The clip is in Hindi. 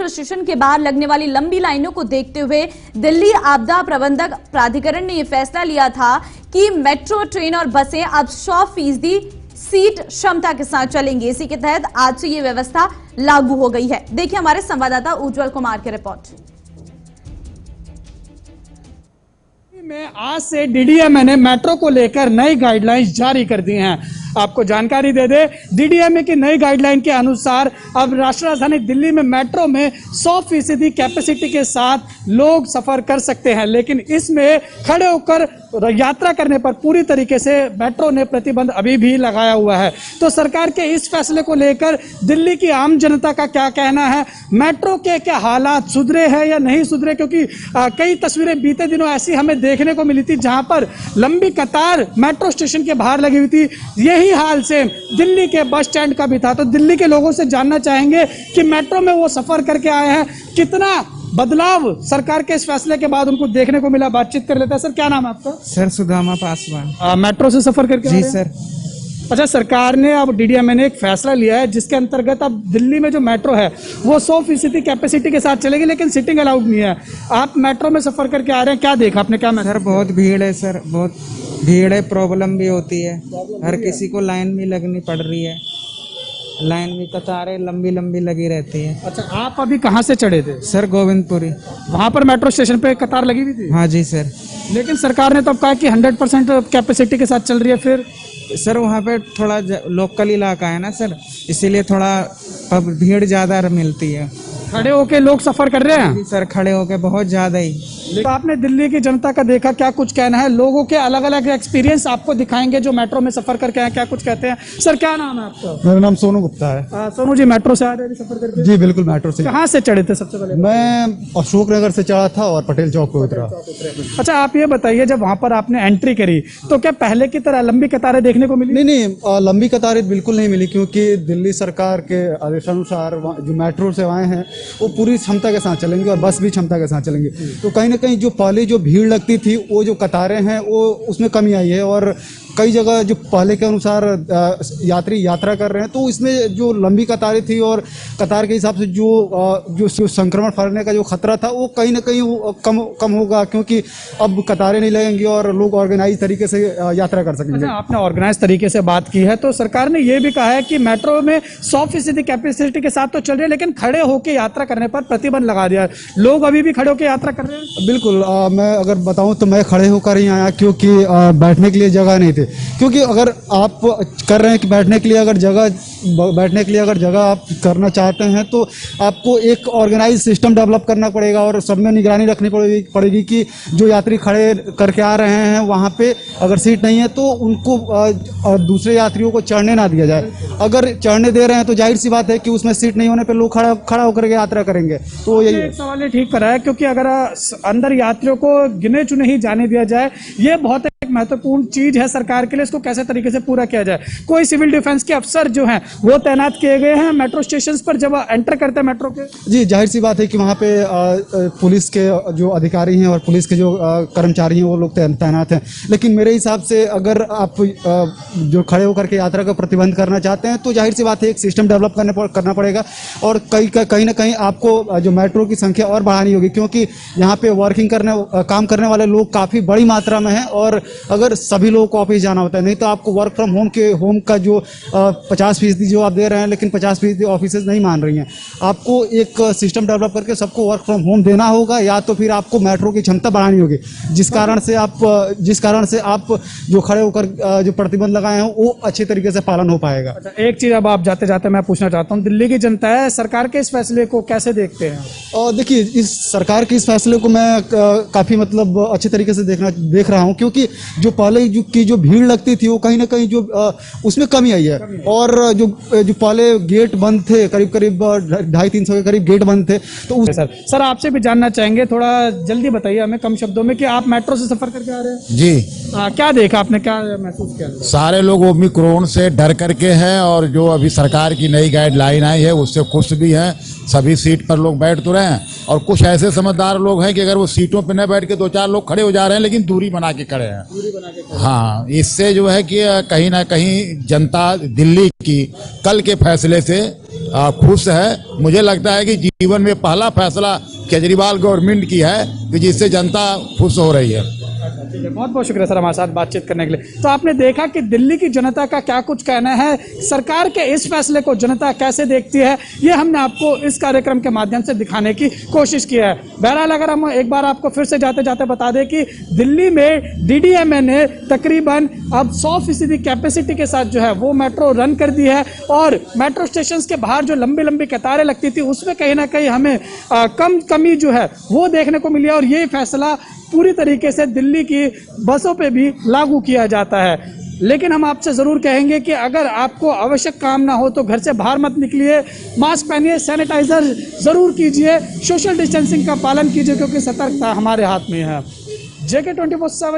मेट्रो स्टेशन के बाहर लगने वाली लंबी लाइनों को देखते हुए दिल्ली आपदा प्रबंधक प्राधिकरण ने यह फैसला लिया था कि मेट्रो ट्रेन और बसें अब 100% सीट क्षमता के साथ चलेंगी। इसी के तहत आज से ये व्यवस्था लागू हो गई है। देखिए हमारे संवाददाता उज्जवल कुमार की रिपोर्ट। में आज से डीडीएमए ने मेट्रो को लेकर नई गाइडलाइंस जारी कर दी हैं। आपको जानकारी दे दे, डीडीएमए की नई गाइडलाइन के अनुसार अब राष्ट्रीय राजधानी दिल्ली में मेट्रो में 100% कैपेसिटी के साथ लोग सफर कर सकते हैं, लेकिन इसमें खड़े होकर यात्रा करने पर पूरी तरीके से मेट्रो ने प्रतिबंध अभी भी लगाया हुआ है। तो सरकार के इस फैसले को लेकर दिल्ली की आम जनता का क्या कहना है? मेट्रो के क्या हालात सुधरे हैं या नहीं सुधरे? क्योंकि कई तस्वीरें बीते दिनों ऐसी हमें देखने को मिली थी जहां पर लंबी कतार मेट्रो स्टेशन के बाहर लगी हुई थी। यही हाल से दिल्ली के बस स्टैंड का भी था। तो दिल्ली के लोगों से जानना चाहेंगे कि मेट्रो में वो सफर करके आए हैं, कितना बदलाव सरकार के इस फैसले के बाद उनको देखने को मिला। बातचीत कर लेते हैं। सर, क्या नाम है आपका? सर, सुदामा पासवान। मेट्रो से सफर करके? जी सर। अच्छा, सरकार ने अब डीडीएमए ने एक फैसला लिया है जिसके अंतर्गत अब दिल्ली में जो मेट्रो है वो 100% कैपेसिटी के साथ चलेगी, लेकिन सीटिंग अलाउड नहीं है। आप मेट्रो में सफर करके आ रहे हैं, क्या देखा आपने? क्या सर, बहुत भीड़ है सर, बहुत भीड़ है, प्रॉब्लम भी होती है, हर किसी को लाइन भी लगनी पड़ रही है, लाइन में कतारें लंबी लंबी लगी रहती है। अच्छा, आप अभी कहाँ से चढ़े थे? सर, गोविंदपुरी। वहाँ पर मेट्रो स्टेशन पे कतार लगी हुई थी? हाँ जी सर। लेकिन सरकार ने तो अब कहा कि 100% कैपेसिटी के साथ चल रही है। फिर सर, वहाँ पे थोड़ा लोकल इलाका है ना सर, इसीलिए थोड़ा भीड़ ज़्यादा मिलती है। खड़े होके लोग सफर कर रहे हैं? सर, खड़े होके बहुत ज़्यादा ही। तो आपने दिल्ली की जनता का देखा, क्या कुछ कहना है? लोगों के अलग अलग एक्सपीरियंस आपको दिखाएंगे जो मेट्रो में सफर करके आए, क्या कुछ कहते हैं। सर, क्या नाम है आपका? मेरा नाम सोनू गुप्ता है। सोनू जी, मेट्रो से आ रहे हैं सफर करके? जी बिल्कुल, मेट्रो से। कहाँ से चढ़े थे सबसे पहले? मैं अशोक नगर से चढ़ा था और पटेल चौक पे उतरा। अच्छा, आप ये बताइए, जब वहाँ पर आपने एंट्री करी तो क्या पहले की तरह लंबी कतारें देखने को मिली? नहीं, लंबी कतारें बिल्कुल नहीं मिली, क्योंकि दिल्ली सरकार के आदेशानुसार जो मेट्रो सेवाएं हैं वो पूरी क्षमता के साथ चलेंगी और बस भी क्षमता के साथ चलेंगी। तो कहीं ना कहीं जो पहले जो भीड़ लगती थी, वो जो कतारें हैं वो उसमें कमी आई है। और कई जगह जो पहले के अनुसार यात्री यात्रा कर रहे हैं, तो इसमें जो लंबी कतारें थी और कतार के हिसाब से जो संक्रमण फैलने का जो खतरा था वो कहीं ना कहीं कम होगा, क्योंकि अब कतारें नहीं लगेंगी और लोग ऑर्गेनाइज तरीके से यात्रा कर सकेंगे। अच्छा, आपने ऑर्गेनाइज तरीके से बात की है, तो सरकार ने ये भी कहा है कि मेट्रो में 100% कैपेसिटी के साथ तो चल रही है, लेकिन खड़े होकर यात्रा करने पर प्रतिबंध लगा दिया है। लोग अभी भी खड़े होकर यात्रा कर रहे हैं? बिल्कुल, मैं अगर बताऊं तो मैं खड़े होकर ही आया, क्योंकि बैठने के लिए जगह नहीं थी। क्योंकि अगर आप कर रहे हैं कि बैठने के लिए अगर जगह आप करना चाहते हैं तो आपको एक ऑर्गेनाइज सिस्टम डेवलप करना पड़ेगा और सब में निगरानी रखनी पड़ेगी कि जो यात्री खड़े करके आ रहे हैं वहाँ पे अगर सीट नहीं है तो उनको दूसरे यात्रियों को चढ़ने ना दिया जाए। अगर चढ़ने दे रहे हैं तो जाहिर सी बात है कि उसमें सीट नहीं होने पर लोग खड़ा होकर के यात्रा करेंगे। तो यही एक सवाल ये ठीक करा है, क्योंकि अगर अंदर यात्रियों को गिने चुने ही जाने दिया जाए, ये बहुत एक महत्वपूर्ण चीज है सरकार के लिए। इसको कैसे तरीके से पूरा किया जाए? कोई सिविल डिफेंस के अफसर जो हैं वो तैनात किए गए हैं मेट्रो स्टेशन पर जब एंटर करते हैं मेट्रो के? जी, जाहिर सी बात है कि वहाँ पे पुलिस के जो अधिकारी हैं और पुलिस के जो कर्मचारी हैं वो लोग तैनात हैं। लेकिन मेरे हिसाब से अगर आप जो खड़े होकर के यात्रा का प्रतिबंध करना चाहते हैं तो जाहिर सी बात है एक सिस्टम डेवलप करना पड़ेगा और कहीं ना कहीं आपको जो मेट्रो की संख्या और बढ़ानी होगी, क्योंकि यहाँ पे काम करने वाले लोग काफ़ी बड़ी मात्रा में हैं। और अगर सभी लोगों को ऑफिस जाना होता है, नहीं तो आपको वर्क फ्रॉम होम का जो 50% जो आप दे रहे हैं, लेकिन 50% ऑफिसेज नहीं मान रही हैं। आपको एक सिस्टम डेवलप करके सबको वर्क फ्रॉम होम देना होगा, या तो फिर आपको मेट्रो की क्षमता बढ़ानी होगी, जिस कारण से आप जो खड़े होकर जो प्रतिबंध लगाए हैं वो अच्छे तरीके से पालन हो पाएगा। अच्छा, एक चीज अब आप जाते जाते मैं पूछना चाहता हूँ, दिल्ली की जनता है सरकार के इस फैसले को कैसे देखते हैं? और देखिए, इस सरकार के इस फैसले को मैं काफ़ी मतलब अच्छे तरीके से देख रहा हूँ, क्योंकि जो पहले जो भीड़ लगती थी वो कहीं ना कहीं जो उसमें कमी आई है। और जो पहले गेट बंद थे, करीब 250-300 के करीब गेट बंद थे। तो सर आपसे भी जानना चाहेंगे, थोड़ा जल्दी बताइए हमें कम शब्दों में, कि आप मेट्रो से सफर करके आ रहे हैं? जी। क्या देखा आपने, क्या महसूस किया? सारे लोग ओमिक्रॉन से डर करके हैं और जो अभी सरकार की नई गाइडलाइन आई है उससे खुश भी हैं। सभी सीट पर लोग बैठ तो रहे हैं और कुछ ऐसे समझदार लोग हैं कि अगर वो सीटों पर न बैठ के 2-4 लोग खड़े हो जा रहे हैं, लेकिन दूरी बना के खड़े हैं। हाँ, इससे जो है कि कहीं ना कहीं जनता दिल्ली की कल के फैसले से खुश है। मुझे लगता है कि जीवन में पहला फैसला केजरीवाल गवर्नमेंट की है कि जिससे जनता खुश हो रही है। ठीक है, बहुत बहुत शुक्रिया सर हमारे साथ बातचीत करने के लिए। तो आपने देखा कि दिल्ली की जनता का क्या कुछ कहना है, सरकार के इस फैसले को जनता कैसे देखती है, ये हमने आपको इस कार्यक्रम के माध्यम से दिखाने की कोशिश की है। बहरहाल अगर हम एक बार आपको फिर से जाते जाते बता दें कि दिल्ली में डीडीएमए ने तकरीबन अब 100% कैपेसिटी के साथ जो है वो मेट्रो रन कर दी है, और मेट्रो स्टेशन के बाहर जो लंबी लंबी कतारें लगती थी उसमें कहीं ना कहीं हमें कमी जो है वो देखने को मिली है। और ये फैसला पूरी तरीके से दिल्ली की बसों पे भी लागू किया जाता है। लेकिन हम आपसे ज़रूर कहेंगे कि अगर आपको आवश्यक काम ना हो तो घर से बाहर मत निकलिए, मास्क पहनिए, सैनिटाइजर ज़रूर कीजिए, सोशल डिस्टेंसिंग का पालन कीजिए, क्योंकि सतर्कता हमारे हाथ में है। JK 24/7